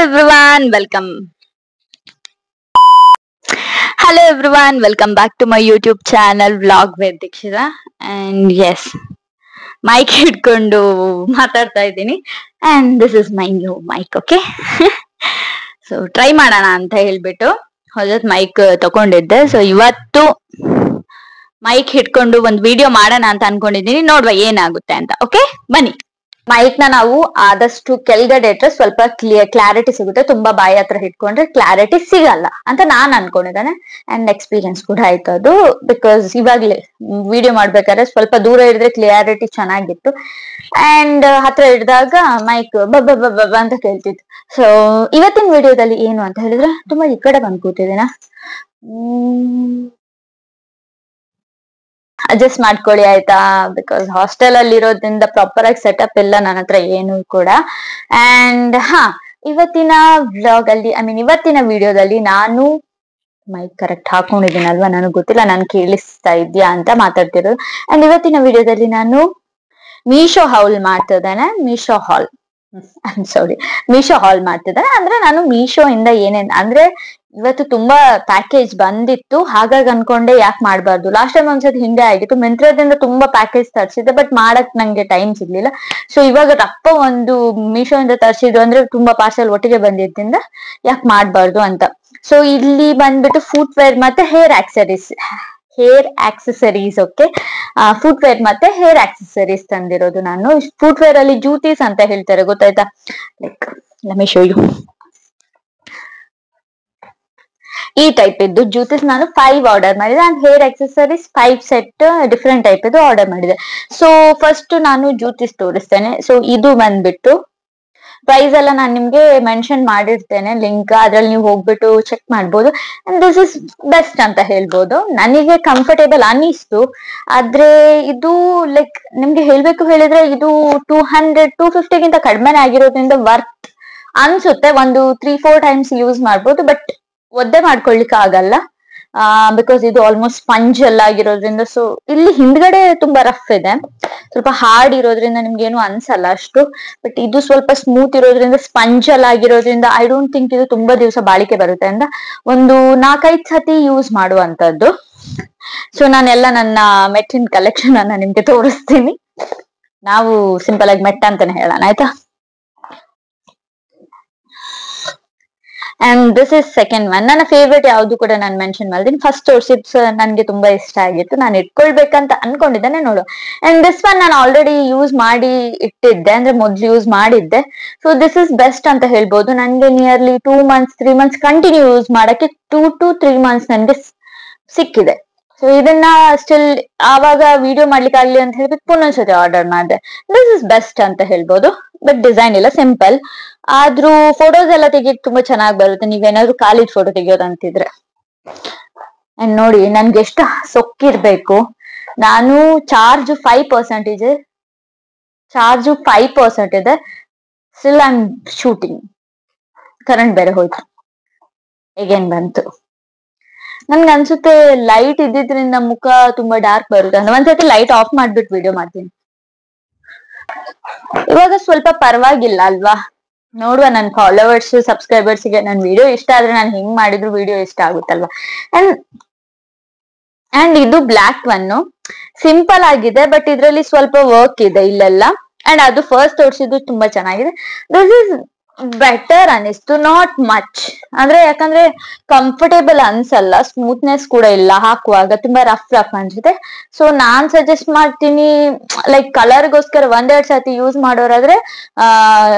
everyone, welcome. Hello everyone, welcome back to my YouTube channel Vlog with Dikshita. And yes, mic ಹಿಡ್ಕೊಂಡು ಮಾತಾಡ್ತಾ ಇದ್ದೀನಿ. And this is my new mic, okay? So try ಮಾಡೋಣ ಅಂತ ಹೇಳ್ಬಿಟ್ಟು ಹೊಸದ್ mic ತಗೊಂಡಿದ್ದೆ. So ಇವತ್ತು ಮೈಕ್ ಹಿಡ್ಕೊಂಡು ಒಂದು ವಿಡಿಯೋ ಮಾಡೋಣ ಅಂತ ಅನ್ಕೊಂಡಿದೀನಿ. ನೋಡುವ ಏನಾಗುತ್ತೆ ಅಂತ. ಓಕೆ, ಬನ್ನಿ. ಮೈಕ್ ನ ನಾವು ಆದಷ್ಟು ಕೆಳಗಡೆ ಇಟ್ರೆ ಸ್ವಲ್ಪ ಕ್ಲಾರಿಟಿ ಸಿಗುತ್ತೆ. ತುಂಬಾ ಬಾಯಿ ಹತ್ರ ಇಟ್ಕೊಂಡ್ರೆ ಕ್ಲಾರಿಟಿ ಸಿಗಲ್ಲ ಅಂತ ನಾನ್ ಅನ್ಕೊಂಡಿದ್ದೇನೆ. ಅಂಡ್ ಎಕ್ಸ್ಪೀರಿಯನ್ಸ್ ಕೂಡ ಆಯ್ತು ಅದು. ಬಿಕಾಸ್ ಇವಾಗ್ಲೇ ವಿಡಿಯೋ ಮಾಡ್ಬೇಕಾದ್ರೆ ಸ್ವಲ್ಪ ದೂರ ಹಿಡಿದ್ರೆ ಕ್ಲಿಯಾರಿಟಿ ಚೆನ್ನಾಗಿತ್ತು. ಅಂಡ್ ಹತ್ರ ಹಿಡಿದಾಗ ಮೈಕ್ ಬಬ್ಬ ಅಂತ ಕೇಳ್ತಿತ್ತು. ಸೊ ಇವತ್ತಿನ ವಿಡಿಯೋದಲ್ಲಿ ಏನು ಅಂತ ಹೇಳಿದ್ರೆ ತುಂಬಾ ಈ ಕಡೆ ಬಂದ್ ಕೂತಿದ್ದೀನ. ಅಡ್ಜಸ್ಟ್ ಮಾಡ್ಕೊಳ್ಳಿ ಆಯ್ತಾ. ಬಿಕಾಸ್ ಹಾಸ್ಟೆಲ್ ಅಲ್ಲಿ ಇರೋದ್ರಿಂದ ಪ್ರಾಪರ್ ಆಗಿ ಸೆಟಪ್ ಇಲ್ಲ ನನ್ನ ಹತ್ರ ಏನು ಕೂಡ. ಅಂಡ್ ಇವತ್ತಿನ ವ್ಲಾಗ್ ಅಲ್ಲಿ ಇವತ್ತಿನ ವಿಡಿಯೋದಲ್ಲಿ ನಾನು ಮೈಕ್ ಕರೆಕ್ಟ್ ಹಾಕೊಂಡಿದ್ದೀನಲ್ವಾ, ನನಗೆ ಗೊತ್ತಿಲ್ಲ ನಾನು ಕೇಳಿಸ್ತಾ ಇದ್ಯಾ ಅಂತ ಮಾತಾಡ್ತಿರೋದು. ಅಂಡ್ ಇವತ್ತಿನ ವಿಡಿಯೋದಲ್ಲಿ ನಾನು ಮೀಶೋ ಹಾಲ್ ಮಾಡ್ತಿದ್ದೇನೆ. ಮೀಶೋ ಹಾಲ್ ಮಾಡ್ತಿದ್ದೇನೆ. ಅಂದ್ರೆ ನಾನು ಮೀಶೋ ಇಂದ ಏನೇನ್ ಅಂದ್ರೆ ಇವತ್ತು ತುಂಬಾ ಪ್ಯಾಕೇಜ್ ಬಂದಿತ್ತು, ಹಾಗಾಗಿ ಅನ್ಕೊಂಡೆ ಯಾಕೆ ಮಾಡ್ಬಾರ್ದು. ಲಾಸ್ಟ್ ಟೈಮ್ ಒಂದ್ಸತಿ ಹಿಂದೆ ಆಗಿತ್ತು. ಮಿಂತ್ರದಿಂದ ತುಂಬಾ ಪ್ಯಾಕೇಜ್ ತರಿಸಿದ್ದೆ, ಬಟ್ ಮಾಡಕ್ ನಂಗೆ ಟೈಮ್ ಸಿಗ್ಲಿಲ್ಲ. ಸೊ ಇವಾಗ ರಪ್ಪ ಒಂದು ಮೀಶೋ ಇಂದ ತರಿಸಿದ್ದು ಅಂದ್ರೆ ತುಂಬಾ ಪಾರ್ಸೆಲ್ ಒಟ್ಟಿಗೆ ಬಂದಿದ್ದರಿಂದ ಯಾಕೆ ಮಾಡ್ಬಾರ್ದು ಅಂತ. ಸೊ ಇಲ್ಲಿ ಬಂದ್ಬಿಟ್ಟು ಫುಟ್ ವೇರ್ ಮತ್ತೆ hair accessories okay, footwear ಮತ್ತೆ ಹೇರ್ ಆಕ್ಸೆಸರೀಸ್ ತಂದಿರೋದು ನಾನು. ಫುಟ್ ವೇರ್ ಅಲ್ಲಿ ಜೂತೀಸ್ ಅಂತ ಹೇಳ್ತಾರೆ, ಗೊತ್ತಾಯ್ತಾ? Like let me show you. ಈ ಟೈಪ್ ಇದ್ದು ಜೂತೀಸ್ ನಾನು 5 ಆರ್ಡರ್ ಮಾಡಿದೆ. And hair accessories 5 set different type ಇದು ಆರ್ಡರ್ ಮಾಡಿದೆ. ಸೊ ಫಸ್ಟ್ ನಾನು ಜೂತೀಸ್ ತೋರಿಸ್ತೇನೆ. ಸೊ ಇದು ಬಂದ್ಬಿಟ್ಟು ಪ್ರೈಸ್ ಎಲ್ಲ ನಾನು ನಿಮ್ಗೆ ಮೆನ್ಷನ್ ಮಾಡಿರ್ತೇನೆ ಲಿಂಕ್, ಅದ್ರಲ್ಲಿ ನೀವು ಹೋಗ್ಬಿಟ್ಟು ಚೆಕ್ ಮಾಡ್ಬೋದು. ಅಂಡ್ ದಿಸ್ ಇಸ್ ಬೆಸ್ಟ್ ಅಂತ ಹೇಳ್ಬೋದು. ನನಗೆ ಕಂಫರ್ಟೇಬಲ್ ಅನಿಸ್ತು. ಆದ್ರೆ ಇದು ಲೈಕ್ ನಿಮ್ಗೆ ಹೇಳ್ಬೇಕು ಹೇಳಿದ್ರೆ ಇದು 250ಗಿಂತ ಕಡಿಮೆನೆ ಆಗಿರೋದ್ರಿಂದ ವರ್ತ್ ಅನ್ಸುತ್ತೆ. ಒಂದು 3-4 ಟೈಮ್ಸ್ ಯೂಸ್ ಮಾಡ್ಬೋದು, ಬಟ್ ಒದ್ದೆ ಮಾಡ್ಕೊಳ್ಲಿಕ್ಕೆ ಆಗಲ್ಲ. ಬಿಕಾಸ್ ಇದು ಆಲ್ಮೋಸ್ಟ್ ಸ್ಪಂಜ್ ಎಲ್ಲ ಆಗಿರೋದ್ರಿಂದ. ಸೊ ಇಲ್ಲಿ ಹಿಂದ್ಗಡೆ ತುಂಬಾ ರಫ್ ಇದೆ, ಸ್ವಲ್ಪ ಹಾರ್ಡ್ ಇರೋದ್ರಿಂದ ನಿಮ್ಗೇನು ಅನ್ಸಲ್ಲ ಅಷ್ಟು. ಬಟ್ ಇದು ಸ್ವಲ್ಪ ಸ್ಮೂತ್ ಇರೋದ್ರಿಂದ ಸ್ಪಂಜ್ ಎಲ್ಲ ಆಗಿರೋದ್ರಿಂದ ಐ ಡೋಂಟ್ ಥಿಂಕ್ ಇದು ತುಂಬಾ ದಿವಸ ಬಾಳಿಕೆ ಬರುತ್ತೆ ಅಂತ. ಒಂದು 4-5 ಸತಿ ಯೂಸ್ ಮಾಡುವಂತದ್ದು. ಸೊ ನಾನೆಲ್ಲ ನನ್ನ ಮೆಟ್ಟಿನ ಕಲೆಕ್ಷನ್ ಅನ್ನ ನಿಮ್ಗೆ ತೋರಿಸ್ತೀನಿ. ನಾವು ಸಿಂಪಲ್ ಆಗಿ ಮೆಟ್ಟ ಅಂತಾನೆ ಹೇಳೋಣ ಆಯ್ತಾ. And this is second one. ನನ್ನ ಫೇವ್ರೇಟ್ ಯಾವ್ದು ಕೂಡ ನಾನು ಮೆನ್ಷನ್ ಮಾಡಿದ್ದೀನಿ. ಫಸ್ಟ್ ತೋರಿಸಿದ್ ನನ್ಗೆ ತುಂಬಾ ಇಷ್ಟ ಆಗಿತ್ತು, ನಾನು ಇಟ್ಕೊಳ್ಬೇಕಂತ ಅನ್ಕೊಂಡಿದ್ದೇನೆ. ನೋಡು. ಅಂಡ್ ದಿಸ್ ಒನ್ ನಾನು ಆಲ್ರೆಡಿ ಯೂಸ್ ಮಾಡಿ ಇಟ್ಟಿದ್ದೆ, ಅಂದ್ರೆ ಮೊದ್ಲು ಯೂಸ್ ಮಾಡಿದ್ದೆ. ಸೊ ದಿಸ್ ಇಸ್ ಬೆಸ್ಟ್ ಅಂತ ಹೇಳ್ಬೋದು. ನನ್ಗೆ ನಿಯರ್ಲಿ 2-3 ಮಂತ್ಸ್ ಕಂಟಿನ್ಯೂ ಯೂಸ್ ಮಾಡಕ್ಕೆ 2 to 3 ಮಂತ್ಸ್ ನನ್ಗೆ ಸಿಕ್ಕಿದೆ. ಸೊ ಇದನ್ನ ಸ್ಟಿಲ್ ಆವಾಗ ವಿಡಿಯೋ ಮಾಡ್ಲಿಕ್ಕೆ ಆಗ್ಲಿ ಅಂತ ಹೇಳ್ಬಿಟ್ಟು ಪುನೊಂದ್ಸತಿ ಆರ್ಡರ್ ಮಾಡಿದೆ. ದಿಸ್ ಇಸ್ ಬೆಸ್ಟ್ ಅಂತ ಹೇಳ್ಬೋದು. ಬಟ್ ಡಿಸೈನ್ ಇಲ್ಲ, ಸಿಂಪಲ್. ಆದ್ರೂ ಫೋಟೋಸ್ ಎಲ್ಲ ತೆಗಿಯಕ್ ತುಂಬಾ ಚೆನ್ನಾಗಿ ಬರುತ್ತೆ, ನೀವೇನಾದ್ರು ಕಾಲೇಜ್ ಫೋಟೋ ತೆಗಿಯೋದಂತಿದ್ರೆ. ಅಂಡ್ ನೋಡಿ ನನ್ಗೆ ಎಷ್ಟು ಸೊಕ್ಕಿರ್ಬೇಕು. ನಾನು ಚಾರ್ಜ್ 5% ಇದೆ, still I am shooting. Current ಬೇರೆ ಹೋಯ್ತು, ಹೇಗೇನ್ ಬಂತು. ನನ್ಗೆ ಅನ್ಸುತ್ತೆ ಲೈಟ್ ಇದ್ದಿದ್ರಿಂದ ಮುಖ ತುಂಬಾ ಡಾರ್ಕ್ ಬರುತ್ತೆ ಅಂತ. ಒಂದ್ಸತಿ ಲೈಟ್ ಆಫ್ ಮಾಡ್ಬಿಟ್ಟು ವಿಡಿಯೋ ಮಾಡ್ತೀನಿ. ಇವಾಗ ಸ್ವಲ್ಪ ಪರವಾಗಿಲ್ಲ ಅಲ್ವಾ. ನೋಡುವ ನನ್ನ ಫಾಲೋವರ್ಸ್ ಸಬ್ಸ್ಕ್ರೈಬರ್ಸ್ ಗೆ ನನ್ನ ವಿಡಿಯೋ ಇಷ್ಟ ಆದ್ರೆ ನಾನು ಹೆಂಗ್ ಮಾಡಿದ್ರು ವಿಡಿಯೋ ಇಷ್ಟ ಆಗುತ್ತಲ್ವಾ. ಅಂಡ್ ಇದು ಬ್ಲಾಕ್ ಒನ್ ಸಿಂಪಲ್ ಆಗಿದೆ, ಬಟ್ ಇದ್ರಲ್ಲಿ ಸ್ವಲ್ಪ ವರ್ಕ್ ಇದೆ ಇಲ್ಲೆಲ್ಲ. ಅಂಡ್ ಅದು ಫಸ್ಟ್ ತೋರಿಸಿದ್ದು ತುಂಬಾ ಚೆನ್ನಾಗಿದೆ. ದಿಸ್ ಇಸ್ ಬೆಟರ್ ಅನಿಸ್ತು, ನಾಟ್ ಮಚ್. ಅಂದ್ರೆ ಯಾಕಂದ್ರೆ ಕಂಫರ್ಟೇಬಲ್ ಅನ್ಸಲ್ಲ, ಸ್ಮೂತ್ನೆಸ್ ಕೂಡ ಇಲ್ಲ, ಹಾಕುವಾಗ ತುಂಬಾ ರಫ್ ಅನ್ಸುತ್ತೆ. ಸೊ ನಾನ್ ಸಜೆಸ್ಟ್ ಮಾಡ್ತೀನಿ, ಲೈಕ್ ಕಲರ್ಗೋಸ್ಕರ 1-2 ಸತಿ ಯೂಸ್ ಮಾಡೋರಾದ್ರೆ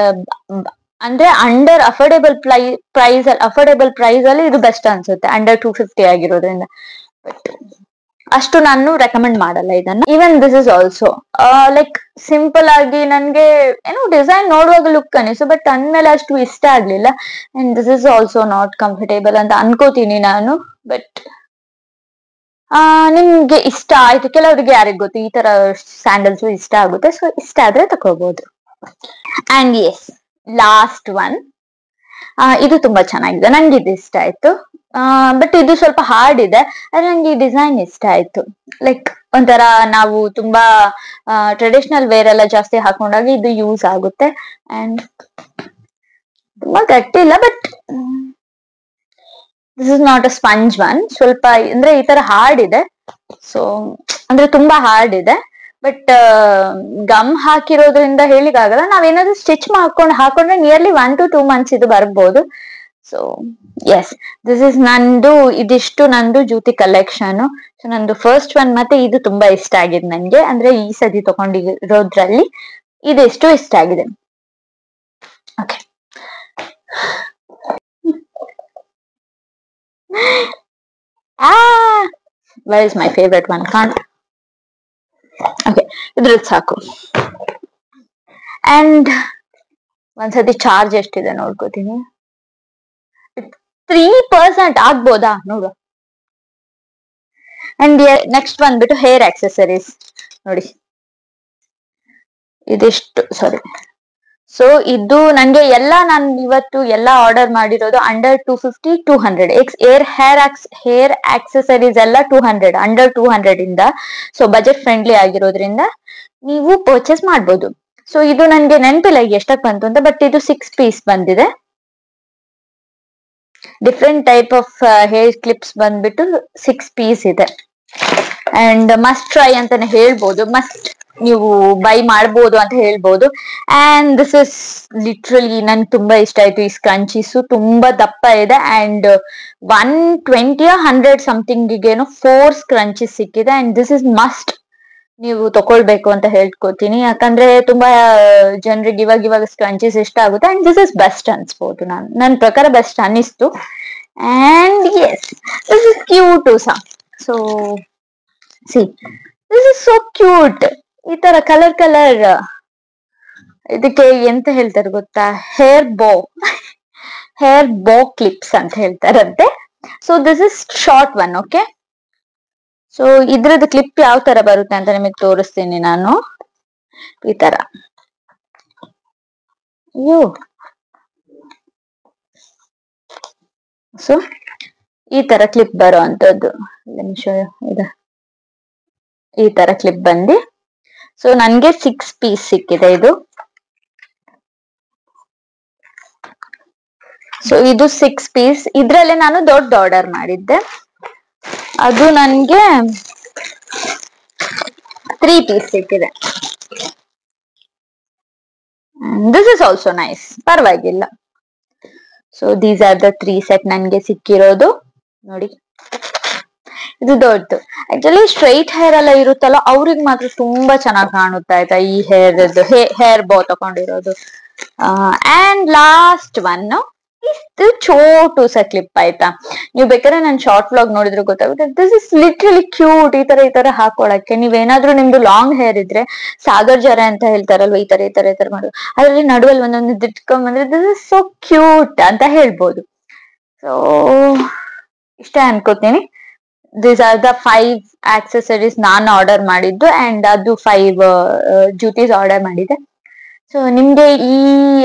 ಅಂದ್ರೆ ಅಂಡರ್ ಅಫೋರ್ಡೆಬಲ್ ಪ್ರೈಸ್ ಅಲ್ಲಿ ಇದು ಬೆಸ್ಟ್ ಅನ್ಸುತ್ತೆ, ಅಂಡರ್ 250 ಆಗಿರೋದ್ರಿಂದ. ಬಟ್ ಅಷ್ಟು ನಾನು ರೆಕಮೆಂಡ್ ಮಾಡಲ್ಲ ಇದನ್ನ. Even this is also like simple ಆಗಿ ನನ್ಗೆ ಏನೋ ಡಿಸೈನ್ ನೋಡುವಾಗ ಲುಕ್ ಅನಿಸು, ಬಟ್ ಅಂದ್ಮೇಲೆ ಅಷ್ಟು ಇಷ್ಟ ಆಗ್ಲಿಲ್ಲ. And this is also not comfortable ಅಂತ ಅನ್ಕೋತೀನಿ ನಾನು. ಬಟ್ ನಿಮ್ಗೆ ಇಷ್ಟ ಆಯ್ತು, ಕೆಲವರಿಗೆ ಯಾರಿಗ್ ಗೊತ್ತು ಈ ತರ ಸ್ಯಾಂಡಲ್ಸ್ ಇಷ್ಟ ಆಗುತ್ತೆ. ಸೊ ಇಷ್ಟ ಆದ್ರೆ ತಗೋಬಹುದು. ಅಂಡ್ ಎಸ್ ಲಾಸ್ಟ್ ಒನ್, ಇದು ತುಂಬಾ ಚೆನ್ನಾಗಿದೆ, ನಂಗೆ ಇದು ಇಷ್ಟ ಆಯ್ತು. ಬಟ್ ಇದು ಸ್ವಲ್ಪ ಹಾರ್ಡ್ ಇದೆ, ಆದ್ರೆ ನಂಗೆ ಈ ಡಿಸೈನ್ ಇಷ್ಟ ಆಯ್ತು. ಲೈಕ್ ಒಂಥರ ನಾವು ತುಂಬಾ ಟ್ರೆಡಿಷನಲ್ ವೇರ್ ಎಲ್ಲ ಜಾಸ್ತಿ ಹಾಕೊಂಡಾಗ ಇದು ಯೂಸ್ ಆಗುತ್ತೆ. ಅಂಡ್ ತುಂಬಾ ಗಟ್ಟಿ ಇಲ್ಲ, but this is not a sponge one. ಸ್ವಲ್ಪ ಅಂದ್ರೆ ಈ ತರ ಹಾರ್ಡ್ ಇದೆ. ಸೊ ಅಂದ್ರೆ ತುಂಬಾ ಹಾರ್ಡ್ ಇದೆ, ಬಟ್ ಗಮ್ ಹಾಕಿರೋದ್ರಿಂದ ಹೇಳಿಕ್ಕಾಗಲ್ಲ. ನಾವೇನಾದ್ರೂ ಸ್ಟಿಚ್ ಹಾಕೊಂಡ್ರೆ ನಿಯರ್ಲಿ 1 to 2 months ಇದು ಬರ್ಬೋದು. ಸೊ ಎಸ್, ದಿಸ್ ಇಸ್ ನಂದು, ಇದಿಷ್ಟು ನಂದು ಜ್ಯೂತಿ ಕಲೆಕ್ಷನ್. ಸೊ ನಂದು ಫಸ್ಟ್ ಒನ್ ಮತ್ತೆ ಇದು ತುಂಬಾ ಇಷ್ಟ ಆಗಿದೆ ನನ್ಗೆ. ಅಂದ್ರೆ ಈ ಸತಿ ತಗೊಂಡಿರೋದ್ರಲ್ಲಿ ಇದೆಷ್ಟು ಇಷ್ಟ ಆಗಿದೆ. Okay, where is my favorite one? Can't. Okay, ಇದ್ರದ್ದು ಸಾಕು. ಅಂಡ್ ಒಂದ್ಸತಿ ಚಾರ್ಜ್ ಎಷ್ಟಿದೆ ನೋಡ್ಕೋತೀನಿ. 3% ಆಗ್ಬೋದಾ ನೋಡು. ಅಂಡ್ ನೆಕ್ಸ್ಟ್ ಬಂದ್ಬಿಟ್ಟು ಹೇರ್ ಆಕ್ಸೆಸರೀಸ್ ನೋಡಿ. ಇದಿಷ್ಟು ಸಾರಿ. ಸೊ ಇದು ನಂಗೆ ನಾನು ಇವತ್ತು ಎಲ್ಲ ಆರ್ಡರ್ ಮಾಡಿರೋದು ಅಂಡರ್ 250, 200. ಹೇರ್ ಆಕ್ಸೆಸರೀಸ್ ಎಲ್ಲ 200, ಅಂಡರ್ 200 ಇಂದ. ಸೊ ಬಜೆಟ್ ಫ್ರೆಂಡ್ಲಿ ಆಗಿರೋದ್ರಿಂದ ನೀವು ಪರ್ಚೇಸ್ ಮಾಡ್ಬೋದು. ಸೊ ಇದು ನನ್ಗೆ ನೆನಪಿಲ್ಲ ಎಷ್ಟಕ್ಕೆ ಬಂತು ಅಂತ, ಬಟ್ ಇದು 6 ಪೀಸ್ ಬಂದಿದೆ. Different type of hair clips ಬಂದ್ಬಿಟ್ಟು 6 ಪೀಸ್ ಇದೆ. ಅಂಡ್ ಮಸ್ಟ್ ಟ್ರೈ ಅಂತಾನೆ ಹೇಳ್ಬೋದು, ಮಸ್ಟ್ ನೀವು ಬೈ ಮಾಡ್ಬೋದು ಅಂತ ಹೇಳ್ಬೋದು. ಅಂಡ್ ದಿಸ್ ಇಸ್ ಲಿಟ್ರಲಿ ನನ್ಗೆ ತುಂಬಾ ಇಷ್ಟ ಆಯ್ತು. ಈ ಸ್ಕ್ರಂಚೀಸು ತುಂಬಾ ದಪ್ಪ ಇದೆ. ಅಂಡ್ 120 or 100 ಸಮಥಿಂಗಿಗೇನೋ 4 ಸ್ಕ್ರಂಚೀಸ್ ಸಿಕ್ಕಿದೆ. ಅಂಡ್ ದಿಸ್ ಇಸ್ ಮಸ್ಟ್, ನೀವು ತಗೊಳ್ಬೇಕು ಅಂತ ಹೇಳ್ಕೊತೀನಿ. ಯಾಕಂದ್ರೆ ತುಂಬಾ ಜನರಿಗೆ ಇವಾಗ ಸ್ಕ್ರಂಚೀಸ್ ಇಷ್ಟ ಆಗುತ್ತೆ. ಅಂಡ್ ದಿಸ್ ಇಸ್ ಬೆಸ್ಟ್ ಅನ್ಸ್ಬೋದು. ನನ್ನ ಪ್ರಕಾರ ಬೆಸ್ಟ್ ಅನ್ನಿಸ್ತು. And yes, this is cute ಸಹ. So see, this is so cute. ಈ ತರ ಕಲರ್ ಇದಕ್ಕೆ ಎಂತ ಹೇಳ್ತಾರೆ ಗೊತ್ತಾ? ಹೇರ್ ಬೋ ಕ್ಲಿಪ್ಸ್ ಅಂತ ಹೇಳ್ತಾರಂತೆ. So this is short one. Okay, so ಇದ್ರದ್ದು ಕ್ಲಿಪ್ ಯಾವ ತರ ಬರುತ್ತೆ ಅಂತ ನಿಮಗೆ ತೋರಿಸ್ತೀನಿ ನಾನು. ಈ ತರ, ಸೊ ಈ ತರ ಕ್ಲಿಪ್ ಬರೋ ಅಂತದ್ದು. ಈ ತರ ಕ್ಲಿಪ್ ಬಂದಿ. ಸೊ ನನ್ಗೆ 6 ಪೀಸ್ ಸಿಕ್ಕಿದೆ ಇದು. ಸೊ ಇದು 6 ಪೀಸ್. ಇದ್ರಲ್ಲೇ ನಾನು ದೊಡ್ಡ ಆರ್ಡರ್ ಮಾಡಿದ್ದೆ, ಅದು ನನ್ಗೆ 3 ಪೀಸ್ ಸಿಕ್ಕಿದೆ. ದಿಸ್ ಇಸ್ ಆಲ್ಸೋ ನೈಸ್, ಪರವಾಗಿಲ್ಲ. So these are the 3 set ನನ್ಗೆ ಸಿಕ್ಕಿರೋದು. ನೋಡಿ, ಇದು ದೊಡ್ಡದು. ಆಕ್ಚುಲಿ ಸ್ಟ್ರೈಟ್ ಹೇರ್ ಎಲ್ಲ ಇರುತ್ತಲ್ಲ, ಅವ್ರಿಗೆ ಮಾತ್ರ ತುಂಬಾ ಚೆನ್ನಾಗಿ ಕಾಣುತ್ತಾ ಆಯ್ತಾ ಈ ಹೇರ್ ಬೋ ತಗೊಂಡಿರೋದು. ಅಂಡ್ ಲಾಸ್ಟ್ ಒನ್ ಇಷ್ಟು ಚೋಟು ಕ್ಲಿಪ್ ಆಯ್ತಾ. ನೀವು ಬೇಕಾದ್ರೆ ನನ್ ಶಾರ್ಟ್ ವ್ಲಾಗ್ ನೋಡಿದ್ರೆ ಗೊತ್ತಾಗುತ್ತೆ. This is literally cute. ಈ ತರ ಹಾಕೊಳಕ್ಕೆ ನೀವೇನಾದ್ರೂ ನಿಮ್ದು ಲಾಂಗ್ ಹೇರ್ ಇದ್ರೆ ಸಾಗರ್ ಜರ ಅಂತ ಹೇಳ್ತಾರಲ್ವ, ಈ ತರ ಮಾಡೋದು. ಅದ್ರಲ್ಲಿ ನಡುವಲ್ಲಿ ಒಂದೊಂದು ದಿಟ್ಕೊಂಡ್ಬಂದ್ರೆ ದಿಸ್ ಇಸ್ ಸೋ ಕ್ಯೂಟ್ ಅಂತ ಹೇಳ್ಬೋದು. ಸೊ ಇಷ್ಟೇ ಅನ್ಕೋತೀನಿ. ದೀಸ್ ಆರ್ ದ 5 ಆಕ್ಸೆಸರೀಸ್ ನಾನು ಆರ್ಡರ್ ಮಾಡಿದ್ದು. ಅಂಡ್ ಅದು 5 ಜ್ಯೂತೀಸ್ ಆರ್ಡರ್ ಮಾಡಿದೆ. ಸೊ ನಿಮ್ಗೆ ಈ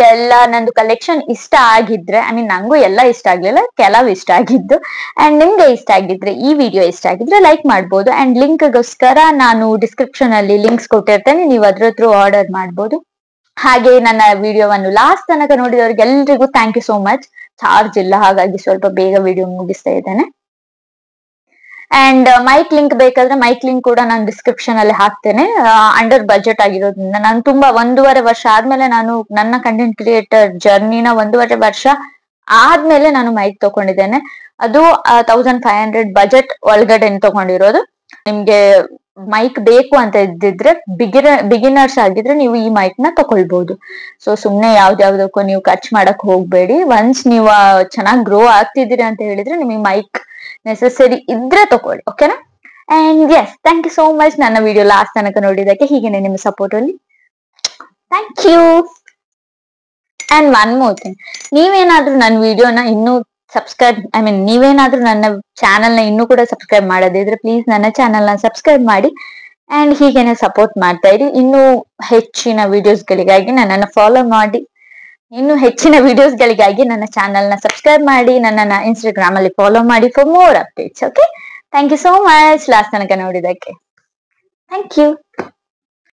ಎಲ್ಲ ನಂದು ಕಲೆಕ್ಷನ್ ಇಷ್ಟ ಆಗಿದ್ರೆ, ನಂಗೂ ಎಲ್ಲ ಇಷ್ಟ ಆಗ್ಲಿಲ್ಲ, ಕೆಲವು ಇಷ್ಟ ಆಗಿದ್ದು. ಅಂಡ್ ನಿಮ್ಗೆ ಇಷ್ಟ ಆಗಿದ್ರೆ, ಈ ವಿಡಿಯೋ ಇಷ್ಟ ಆಗಿದ್ರೆ ಲೈಕ್ ಮಾಡ್ಬೋದು. ಅಂಡ್ ಲಿಂಕ್ಗೋಸ್ಕರ ನಾನು ಡಿಸ್ಕ್ರಿಪ್ಷನ್ ಅಲ್ಲಿ ಲಿಂಕ್ಸ್ ಕೊಟ್ಟಿರ್ತೇನೆ, ನೀವು ಅದ್ರ ಥ್ರೂ ಆರ್ಡರ್ ಮಾಡ್ಬೋದು. ಹಾಗೆ ನನ್ನ ವಿಡಿಯೋವನ್ನು ಲಾಸ್ಟ್ ತನಕ ನೋಡಿದವ್ರಿಗೆಲ್ರಿಗೂ thank you so much. Charge ಇಲ್ಲ, ಹಾಗಾಗಿ ಸ್ವಲ್ಪ ಬೇಗ ವಿಡಿಯೋ ಮುಗಿಸ್ತಾ ಇದ್ದೇನೆ. ಅಂಡ್ ಮೈಕ್ ಲಿಂಕ್ ಬೇಕಾದ್ರೆ ಮೈಕ್ ಲಿಂಕ್ ಕೂಡ ನಾನು ಡಿಸ್ಕ್ರಿಪ್ಷನ್ ಅಲ್ಲಿ ಹಾಕ್ತೇನೆ. ಅಂಡರ್ ಬಜೆಟ್ ಆಗಿರೋದ್ರಿಂದ ನಾನು ತುಂಬಾ 1.5 ವರ್ಷ ಆದ್ಮೇಲೆ, ನಾನು ನನ್ನ ಕಂಟೆಂಟ್ ಕ್ರಿಯೇಟರ್ ಜರ್ನಿನ 1.5 ವರ್ಷ ಆದ್ಮೇಲೆ ನಾನು ಮೈಕ್ ತಗೊಂಡಿದ್ದೇನೆ. ಅದು 1500 ಬಜೆಟ್ ಒಳಗಡೆ ತಗೊಂಡಿರೋದು. ನಿಮ್ಗೆ ಮೈಕ್ ಬೇಕು ಅಂತ ಇದ್ದಿದ್ರೆ, ಬಿಗಿನರ್ಸ್ ಆಗಿದ್ರೆ ನೀವು ಈ ಮೈಕ್ ನ ತಗೊಳ್ಬಹುದು. ಸೊ ಸುಮ್ನೆ ಯಾವ್ದಾವ್ದಕ್ಕೂ ನೀವು ಖರ್ಚು ಮಾಡಕ್ ಹೋಗ್ಬೇಡಿ. ಒನ್ಸ್ ನೀವು ಚೆನ್ನಾಗಿ ಗ್ರೋ ಆಗ್ತಿದ್ದೀರಿ ಅಂತ ಹೇಳಿದ್ರೆ ನಿಮಗೆ ಮೈಕ್ ನೆಸೆಸರಿ ಇದ್ರೆ ತಗೊಳ್ಳಿ. ಓಕೆನಾ? And yes, thank you so much ನನ್ನ ವಿಡಿಯೋ ಲಾಸ್ಟ್ ತನಕ ನೋಡಿದಕ್ಕೆ. ಹೀಗೇನೆ ನಿಮ್ಮ ಸಪೋರ್ಟ್ ಅಲ್ಲಿ thank you. And one more thing, ನೀವೇನಾದ್ರೂ ನನ್ನ ವಿಡಿಯೋನ ಇನ್ನೂ ನೀವೇನಾದ್ರೂ ನನ್ನ ಚಾನೆಲ್ ನ ಇನ್ನೂ ಕೂಡ ಸಬ್ಸ್ಕ್ರೈಬ್ ಮಾಡದಿದ್ರೆ ಪ್ಲೀಸ್ ನನ್ನ ಚಾನೆಲ್ ನ ಸಬ್ಸ್ಕ್ರೈಬ್ ಮಾಡಿ. ಅಂಡ್ ಹೀಗೇನೆ ಸಪೋರ್ಟ್ ಮಾಡ್ತಾ ಇರಿ. ಇನ್ನೂ ಹೆಚ್ಚಿನ ವಿಡಿಯೋಸ್ಗಳಿಗಾಗಿ ನನ್ನನ್ನು ಫಾಲೋ ಮಾಡಿ. ಇನ್ನು ಹೆಚ್ಚಿನ ವಿಡಿಯೋಸ್ಗಳಿಗಾಗಿ ನನ್ನ ಚಾನೆಲ್ ನ ಸಬ್ಸ್ಕ್ರೈಬ್ ಮಾಡಿ. ನನ್ನನ್ನ ಇನ್ಸ್ಟಾಗ್ರಾಮ್ ಅಲ್ಲಿ ಫಾಲೋ ಮಾಡಿ for more updates. Okay, thank you so much last ತನಕ ನೋಡಿದಕ್ಕೆ. Thank you.